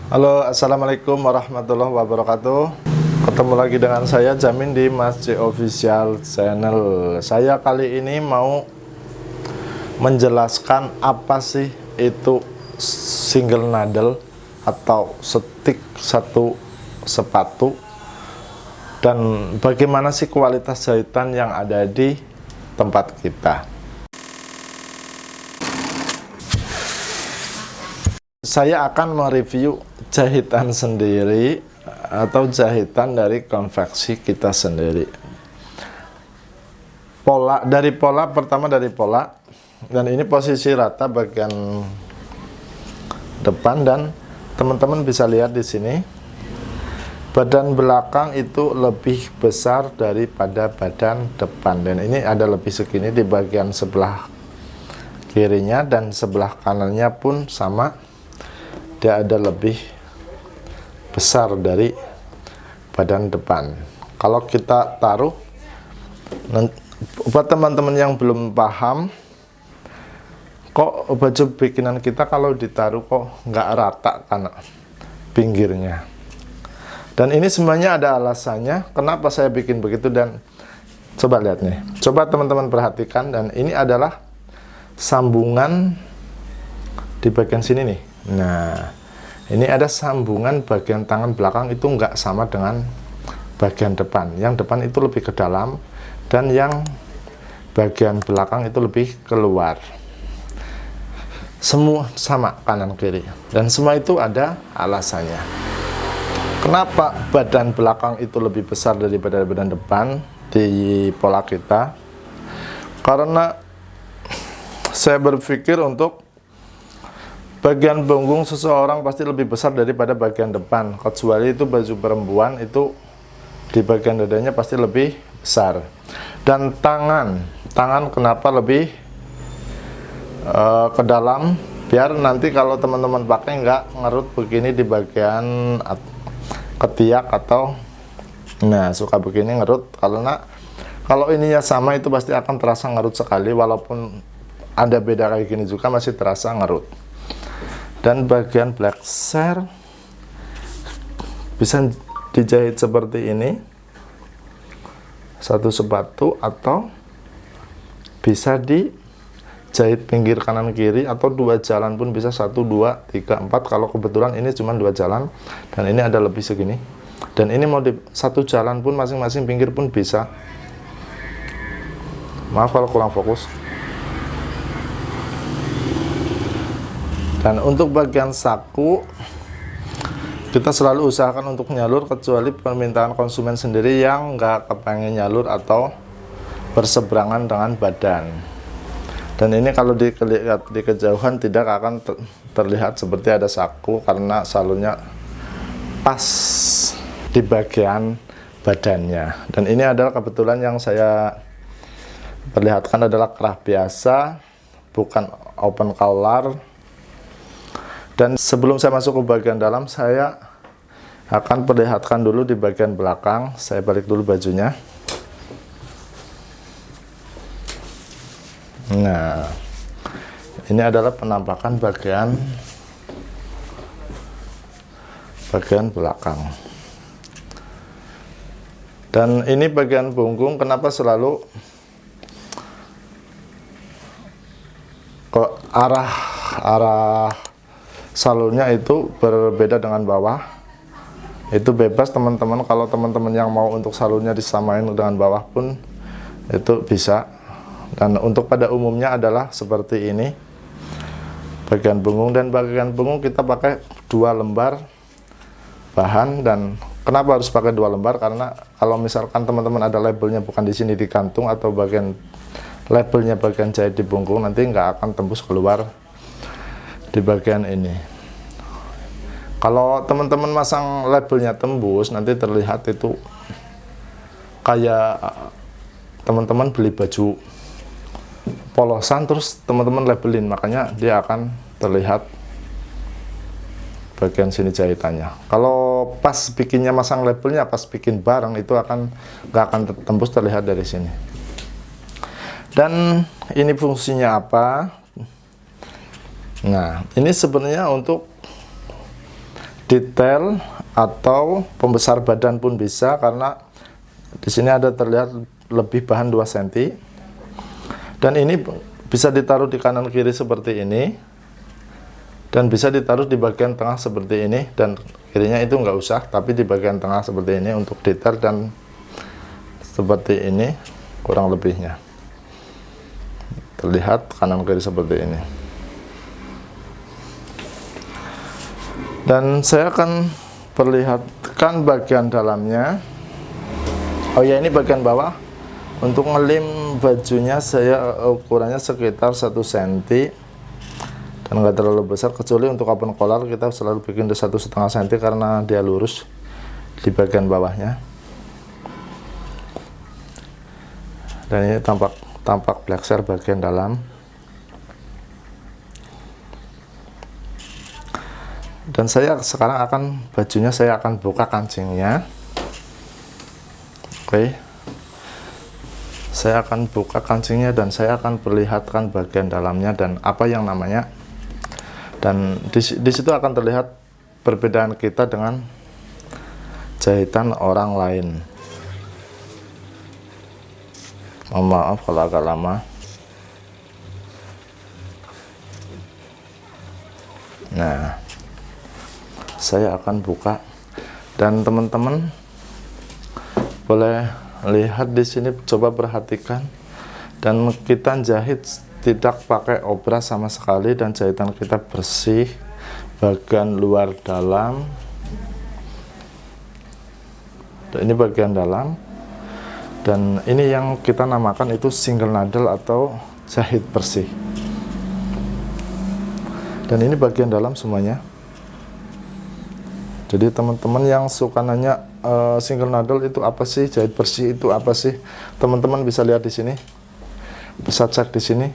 Halo, assalamualaikum warahmatullahi wabarakatuh. Ketemu lagi dengan saya Jamin di Mas J Official Channel. Saya kali ini mau menjelaskan apa sih itu single needle atau stick satu sepatu, dan bagaimana sih kualitas jahitan yang ada di tempat kita. Saya akan mereview jahitan sendiri atau jahitan dari konveksi kita sendiri. Pertama dari pola, dan ini posisi rata bagian depan, dan teman-teman bisa lihat di sini badan belakang itu lebih besar daripada badan depan, dan ini ada lebih segini di bagian sebelah kirinya, dan sebelah kanannya pun sama. Dia ada lebih besar dari badan depan. Kalau kita taruh, buat teman-teman yang belum paham, kok baju bikinan kita kalau ditaruh kok nggak rata karena pinggirnya. Dan ini semuanya ada alasannya kenapa saya bikin begitu, dan coba lihat nih, coba teman-teman perhatikan, dan ini adalah sambungan di bagian sini nih. Nah, ini ada sambungan bagian tangan belakang itu nggak sama dengan bagian depan. Yang depan itu lebih ke dalam, dan yang bagian belakang itu lebih keluar. Semua sama kanan kiri, dan semua itu ada alasannya. Kenapa badan belakang itu lebih besar daripada badan depan di pola kita? Karena saya berpikir untuk bagian punggung seseorang pasti lebih besar daripada bagian depan, kecuali itu baju perempuan, itu di bagian dadanya pasti lebih besar. Dan tangan kenapa lebih ke dalam, biar nanti kalau teman-teman pakai nggak ngerut begini di bagian ketiak, atau nah suka begini ngerut. Kalau ininya sama itu pasti akan terasa ngerut sekali, walaupun ada beda kayak gini juga masih terasa ngerut. Dan bagian black share bisa dijahit seperti ini, satu sepatu, atau bisa dijahit pinggir kanan kiri, atau dua jalan pun bisa, 1, 2, 3, 4. Kalau kebetulan ini cuma 2 jalan, dan ini ada lebih segini, dan ini mau di satu jalan pun masing-masing pinggir pun bisa. Maaf kalau kurang fokus. Dan untuk bagian saku, kita selalu usahakan untuk nyalur, kecuali permintaan konsumen sendiri yang nggak kepengen nyalur atau berseberangan dengan badan. Dan ini kalau dilihat di kejauhan tidak akan terlihat seperti ada saku, karena salurnya pas di bagian badannya. Dan ini adalah kebetulan yang saya perlihatkan adalah kerah biasa, bukan open collar. Dan sebelum saya masuk ke bagian dalam, saya akan perlihatkan dulu di bagian belakang. Saya balik dulu bajunya. Nah, ini adalah penampakan bagian belakang. Dan ini bagian punggung, kenapa selalu kok arah salurnya itu berbeda dengan bawah. Itu bebas teman-teman, kalau teman-teman yang mau untuk salurnya disamain dengan bawah pun itu bisa. Dan untuk pada umumnya adalah seperti ini bagian punggung, dan bagian punggung kita pakai 2 lembar bahan. Dan kenapa harus pakai 2 lembar? Karena kalau misalkan teman-teman ada labelnya bukan di sini di kantung, atau bagian labelnya bagian jahit di punggung, nanti nggak akan tembus keluar di bagian ini. Kalau teman-teman masang labelnya tembus, nanti terlihat itu kayak teman-teman beli baju polosan terus teman-teman labelin, makanya dia akan terlihat bagian sini jahitannya. Kalau pas bikinnya masang labelnya, pas bikin bareng itu nggak akan tembus terlihat dari sini. Dan ini fungsinya apa? Nah, ini sebenarnya untuk detail atau pembesar badan pun bisa, karena di sini ada terlihat lebih bahan 2 cm. Dan ini bisa ditaruh di kanan kiri seperti ini, dan bisa ditaruh di bagian tengah seperti ini, dan kirinya itu nggak usah, tapi di bagian tengah seperti ini untuk detail, dan seperti ini kurang lebihnya terlihat kanan kiri seperti ini. Dan saya akan perlihatkan bagian dalamnya. Oh ya, ini bagian bawah. Untuk ngelim bajunya saya ukurannya sekitar 1 cm, dan nggak terlalu besar, kecuali untuk open collar kita selalu bikin di 1,5 cm karena dia lurus di bagian bawahnya. Dan ini tampak blackshare bagian dalam. Dan saya sekarang bajunya saya akan buka kancingnya. Oke, saya akan buka kancingnya dan saya akan perlihatkan bagian dalamnya dan apa yang namanya. Dan di situ akan terlihat perbedaan kita dengan jahitan orang lain. Mohon maaf kalau agak lama. Nah, saya akan buka, dan teman-teman boleh lihat di sini, coba perhatikan. Dan kita jahit tidak pakai obras sama sekali, dan jahitan kita bersih bagian luar dalam. Dan ini bagian dalam. Dan ini yang kita namakan itu single needle atau jahit bersih. Dan ini bagian dalam semuanya. Jadi teman-teman yang suka nanya single needle itu apa sih, jahit bersih itu apa sih, teman-teman bisa lihat di sini, bisa cek di sini.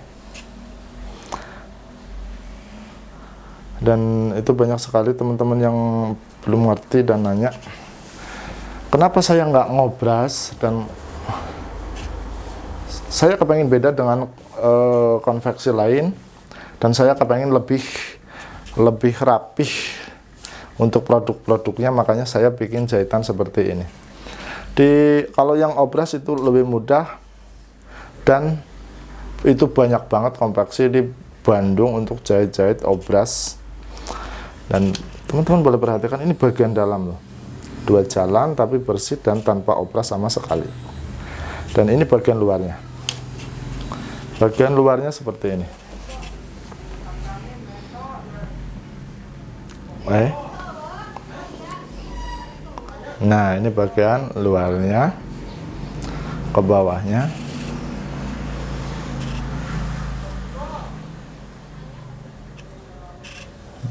Dan itu banyak sekali teman-teman yang belum ngerti dan nanya, kenapa saya nggak ngobras, dan saya kepengen beda dengan konveksi lain, dan saya kepengen lebih rapih untuk produk-produknya, makanya saya bikin jahitan seperti ini. Kalau yang obras itu lebih mudah, dan itu banyak banget konveksi di Bandung untuk jahit-jahit obras. Dan teman-teman boleh perhatikan, ini bagian dalam loh, 2 jalan tapi bersih dan tanpa obras sama sekali. Dan ini bagian luarnya. Bagian luarnya seperti ini. Nah, ini bagian luarnya, ke bawahnya.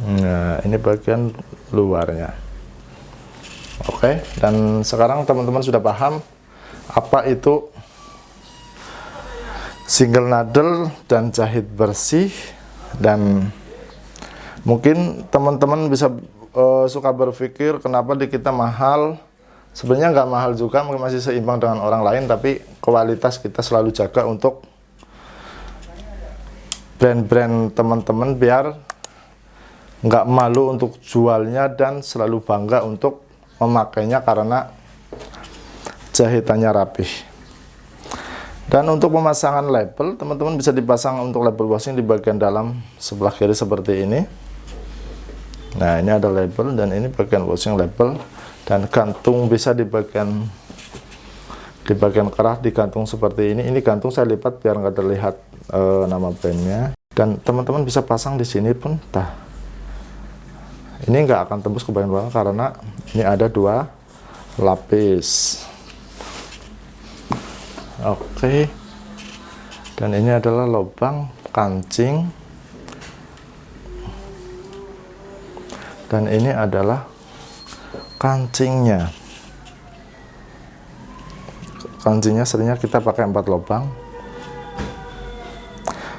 Nah, ini bagian luarnya. Oke, dan sekarang teman-teman sudah paham apa itu single needle dan jahit bersih. Dan mungkin teman-teman bisa suka berpikir kenapa di kita mahal. Sebenarnya nggak mahal juga, mungkin masih seimbang dengan orang lain, tapi kualitas kita selalu jaga untuk brand-brand teman-teman biar nggak malu untuk jualnya dan selalu bangga untuk memakainya karena jahitannya rapih. Dan untuk pemasangan label, teman-teman bisa dipasang untuk label washing di bagian dalam sebelah kiri seperti ini. Nah, ini ada label, dan ini bagian washing label, dan gantung bisa di bagian kerah digantung seperti ini. Ini gantung saya lipat biar nggak terlihat nama brandnya. Dan teman-teman bisa pasang di sini pun, ini nggak akan tembus ke bagian bawah karena ini ada 2 lapis. Oke, dan ini adalah lubang kancing, dan ini adalah kancingnya. Kancingnya seringnya kita pakai 4 lubang.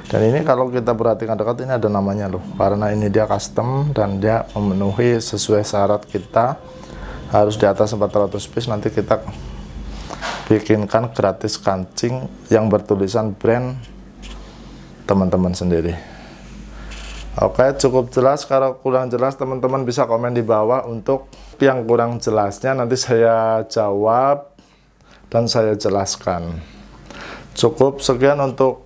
Dan ini kalau kita perhatikan dekat, ini ada namanya loh, karena ini dia custom dan dia memenuhi sesuai syarat kita, harus di atas 400 piece. Nanti kita bikinkan gratis kancing yang bertulisan brand teman-teman sendiri. Oke, cukup jelas. Kalau kurang jelas teman-teman bisa komen di bawah. Untuk yang kurang jelasnya nanti saya jawab dan saya jelaskan. Cukup sekian untuk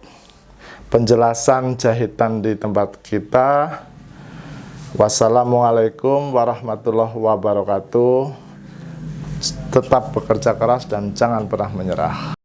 penjelasan jahitan di tempat kita. Wassalamualaikum warahmatullahi wabarakatuh. Tetap bekerja keras dan jangan pernah menyerah.